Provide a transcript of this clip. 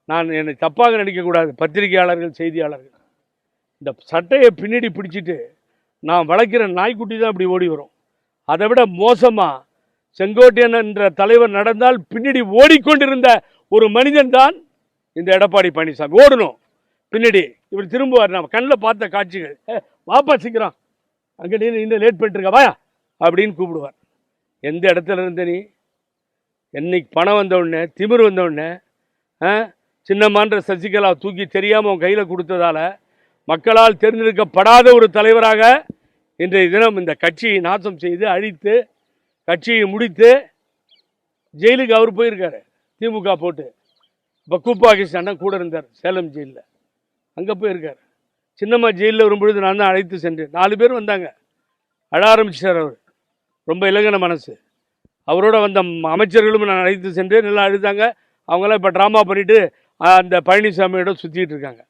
நான் என்னை தப்பாக நினைக்கக்கூடாது. பத்திரிகையாளர்கள், செய்தியாளர்கள், இந்த சட்டையை பின்னாடி பிடிச்சிட்டு நான் வளர்க்கிற நாய்க்குட்டி தான் இப்படி ஓடி வரும். அதை விட மோசமாக செங்கோட்டையன் என்ற தலைவர் நடந்தால் பின்னாடி ஓடிக்கொண்டிருந்த ஒரு மனிதன் தான் இந்த எடப்பாடி பழனிசாமி. ஓடணும் பின்னாடி, இவர் திரும்புவார். நம்ம கண்ணில் பார்த்த காட்சிகள், வாப்பா சீக்கிரம், அங்கே இன்னும் லேட் பண்ணிட்டுருக்க, வாயா அப்படின்னு கூப்பிடுவார். எந்த இடத்துல இருந்த நீ? என்னைக்கு பணம் வந்தவுடனே, திமிர் வந்தவுடனே, சின்னமான்ற சசிகலா தூக்கி தெரியாமல் உன் கையில் கொடுத்ததால மக்களால் தேர்ந்தெடுக்கப்படாத ஒரு தலைவராக இன்றைய தினம் இந்த கட்சியை நாசம் செய்து அழித்து கட்சியை முடித்து ஜெயிலுக்கு அவர் போயிருக்காரு. திமுக போட்டு இப்போ கூப்பாகிஸ் அண்ணன் கூட இருந்தார் சேலம் ஜெயிலில், அங்கே போயிருக்கார். சின்னம்மா ஜெயிலில் வரும்பொழுது நான் தான் அழைத்து சென்றேன். 4 பேர் வந்தாங்க. அழ ஆரம்பிச்சிட்டார் அவர். ரொம்ப இலகன மனசு. அவரோட வந்த அமைச்சர்களும் நான் அழைத்து சென்றேன். நல்லா அழுதாங்க. அவங்களாம் இப்போ ட்ராமா பண்ணிவிட்டு அந்த பழனிசாமியோட சுற்றிட்டு இருக்காங்க.